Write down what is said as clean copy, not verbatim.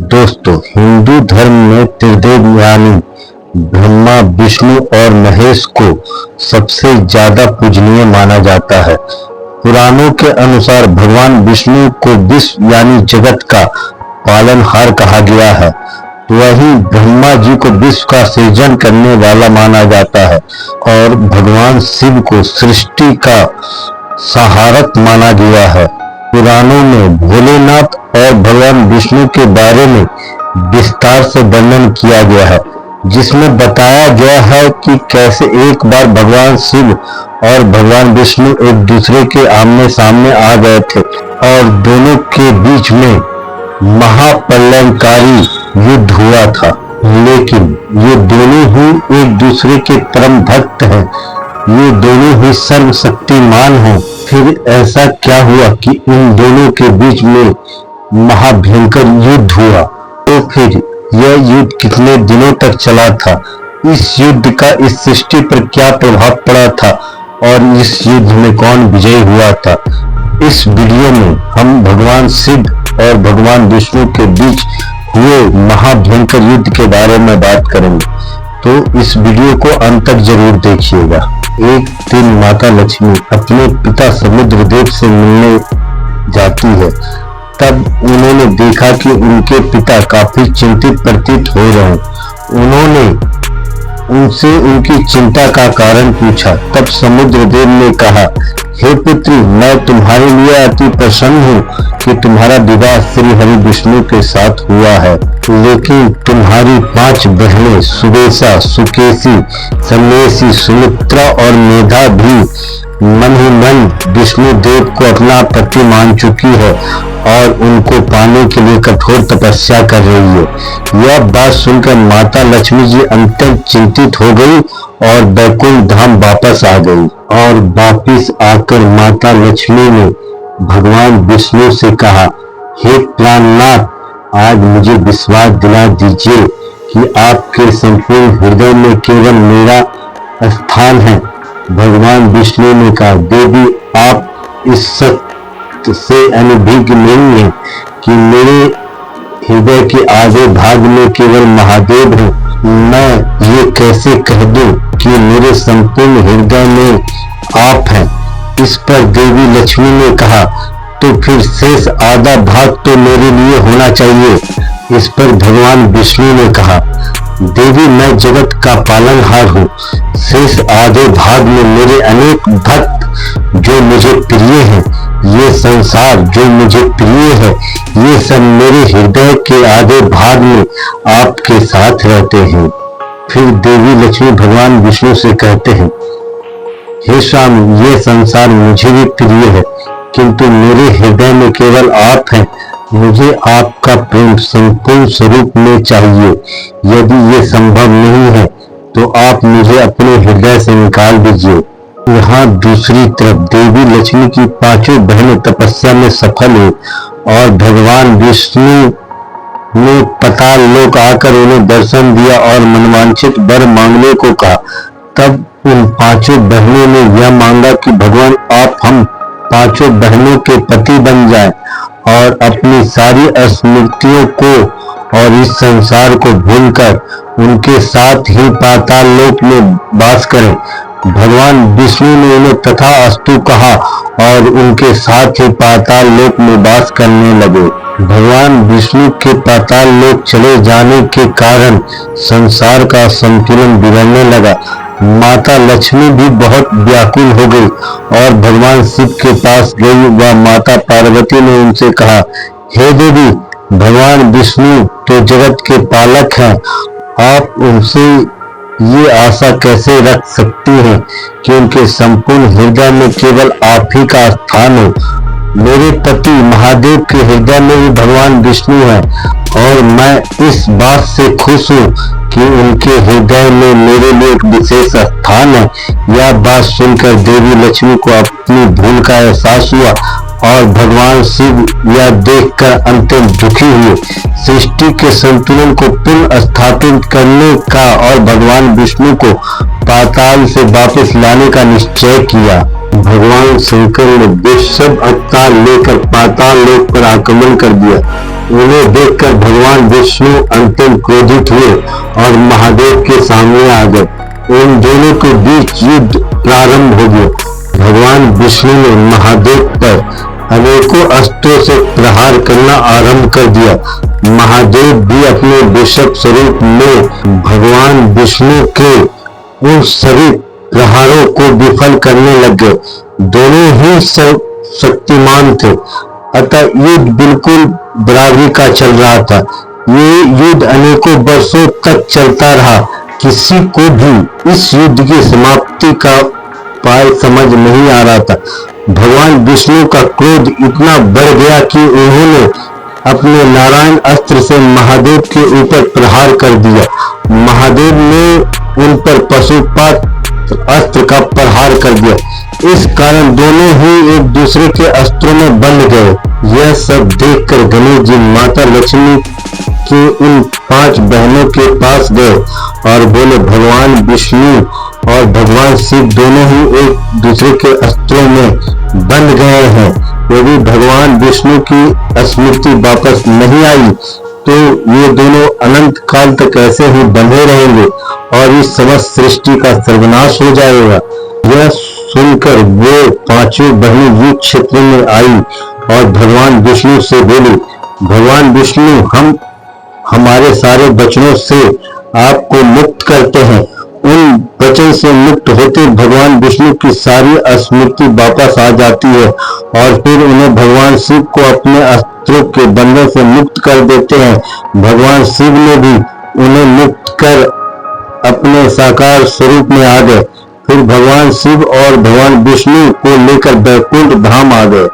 दोस्तों, हिंदू धर्म में त्रिदेव यानी ब्रह्मा, विष्णु और महेश को सबसे ज्यादा पूजनीय माना जाता है। पुराणों के अनुसार भगवान विष्णु को विश्व यानी जगत का पालनहार कहा गया है। वहीं ब्रह्मा जी को विश्व का सृजन करने वाला माना जाता है और भगवान शिव को सृष्टि का सहारक माना गया है। पुराणों में भोलेनाथ और भगवान विष्णु के बारे में विस्तार से वर्णन किया गया है, जिसमें बताया गया है कि कैसे एक बार भगवान शिव और भगवान विष्णु एक दूसरे के आमने सामने आ गए थे और दोनों के बीच में महाप्रलयकारी युद्ध हुआ था। लेकिन ये दोनों ही एक दूसरे के परम भक्त हैं, ये दोनों ही सर्वशक्तिमान हैं। फिर ऐसा क्या हुआ कि इन दोनों के बीच में महाभयंकर युद्ध हुआ? तो फिर यह युद्ध कितने दिनों तक चला था? इस युद्ध का इस सृष्टि पर क्या प्रभाव पड़ा था और इस युद्ध में कौन विजयी हुआ था? इस वीडियो में हम भगवान शिव और भगवान विष्णु के बीच हुए महाभयंकर युद्ध के बारे में बात करेंगे, तो इस वीडियो को अंत तक जरूर देखिएगा। एक दिन माता लक्ष्मी अपने पिता समुद्रदेव से मिलने जाती है। तब उन्होंने देखा कि उनके पिता काफी चिंतित प्रतीत हो रहे हैं। उन्होंने उनसे उनकी चिंता का कारण पूछा। तब समुद्रदेव ने कहा, हे पुत्री, मैं तुम्हारे लिए अति प्रसन्न हूँ कि तुम्हारा विवाह श्री हरि विष्णु के साथ हुआ है। लेकिन तुम्हारी 5 बहनें सुवेशा, सुकेशी, सन्यासी, सुमित्रा और मेधा भी मन ही मन विष्णु देव को अपना पति मान चुकी है और उनको पाने के लिए कठोर तपस्या कर रही है। यह बात सुनकर माता लक्ष्मी जी अत्यंत चिंतित हो गई और बैकुंठ धाम वापस आ गई। और वापस आकर माता लक्ष्मी ने भगवान विष्णु से कहा, हे प्राणनाथ, आज मुझे विश्वास दिला दीजिए कि आपके संपूर्ण हृदय में केवल मेरा स्थान है। भगवान विष्णु ने कहा, देवी, आप इस सत्य से अनभिज्ञ नहीं है कि मेरे हृदय के आधे भाग में केवल महादेव है। मैं ये कैसे कह दूं कि मेरे संपूर्ण हृदय में आप हैं? इस पर देवी लक्ष्मी ने कहा, तो फिर शेष आधा भाग तो मेरे लिए होना चाहिए। इस पर भगवान विष्णु ने कहा, देवी, मैं जगत का पालनहार हूँ। शेष आधे भाग में मेरे अनेक भक्त जो मुझे प्रिय हैं, ये संसार जो मुझे प्रिय है, ये सब मेरे हृदय के आधे भाग में आपके साथ रहते हैं। फिर देवी लक्ष्मी भगवान विष्णु से कहते हैं, हे स्वामी, ये संसार मुझे भी प्रिय है, किंतु मेरे हृदय में केवल आप हैं। मुझे आपका प्रेम संपूर्ण स्वरूप में चाहिए। यदि ये संभव नहीं है तो आप मुझे अपने हृदय से निकाल दीजिए। यहाँ दूसरी तरफ देवी लक्ष्मी की 5 बहनें तपस्या में सफल हुई और भगवान विष्णु ने पाताल लोक आकर उन्हें दर्शन दिया और मनवांछित वर मांगने को कहा। तब उन 5 बहनों ने यह मांगा कि भगवान, आप हम 5 बहनों के पति बन जाएं और अपनी सारी स्मृतियों को और इस संसार को भूलकर उनके साथ ही पाताल लोक में वास करें। भगवान विष्णु ने उन्हें तथास्तु कहा और उनके साथ ही पाताल लोक में वास करने लगे। भगवान विष्णु के पाताल लोक चले जाने के कारण संसार का संतुलन बिगड़ने लगा। माता लक्ष्मी भी बहुत व्याकुल हो गई और भगवान शिव के पास गई व माता पार्वती ने उनसे कहा, हे देवी, भगवान विष्णु तो जगत के पालक हैं, आप उनसे ये आशा कैसे रख सकती हैं कि उनके संपूर्ण हृदय में केवल आप ही का स्थान हो? मेरे पति महादेव के हृदय में भी भगवान विष्णु है और मैं इस बात से खुश हूँ कि उनके हृदय में मेरे लिए एक विशेष स्थान है। यह बात सुनकर देवी लक्ष्मी को अपनी भूल का एहसास हुआ और भगवान शिव यह देखकर अत्यंत दुखी हुए। सृष्टि के संतुलन को पुनः स्थापित करने का और भगवान विष्णु को पाताल से वापस लाने का निश्चय किया। भगवान शंकर ने वृषभ अवतार लेकर पाताल लोक पर आक्रमण कर दिया। उन्हें देखकर भगवान विष्णु अंतिम क्रोधित हुए और महादेव के सामने आ गए। उन दोनों के बीच युद्ध प्रारंभ हो गया। भगवान विष्णु ने महादेव पर अनेकों अस्त्रों से प्रहार करना आरंभ कर दिया। महादेव भी अपने वृषभ स्वरूप में भगवान विष्णु के उन सभी प्रहारों को विफल करने लग गए। दोनों ही शक्तिमान थे, अतः युद्ध बिल्कुल बराबरी का चल रहा था। ये युद्ध अनेकों वर्षों तक चलता रहा। किसी को भी इस युद्ध की समाप्ति का उपाय समझ नहीं आ रहा था। भगवान विष्णु का क्रोध इतना बढ़ गया कि उन्होंने अपने नारायण अस्त्र से महादेव के ऊपर प्रहार कर दिया। महादेव ने उन पर पशुपात अस्त्र का प्रहार कर दिया। इस कारण दोनों ही एक दूसरे के अस्त्रों में बंध गए। यह सब देखकर गणेश जी माता लक्ष्मी के उन 5 बहनों के पास गए और बोले, भगवान विष्णु और भगवान शिव दोनों ही एक दूसरे के अस्त्रों में बंध गए हैं। यदि भगवान विष्णु की स्मृति वापस नहीं आई तो ये दोनों अनंत काल तक ऐसे ही बंधे रहेंगे और इस समस्त सृष्टि का सर्वनाश हो जाएगा। यह सुनकर वो 5 बहनें युद्ध क्षेत्र में आई और भगवान विष्णु से बोली, भगवान विष्णु, हम हमारे सारे वचनों से आपको मुक्त करते हैं। उन वचन से मुक्त होते भगवान विष्णु की सारी स्मृति वापस आ जाती है और फिर उन्हें भगवान शिव को अपने अस्त्रों के बंधन से मुक्त कर देते हैं। भगवान शिव ने भी उन्हें मुक्त कर अपने साकार स्वरूप में आ गए। फिर भगवान शिव और भगवान विष्णु को लेकर वैकुंठ धाम आ गए।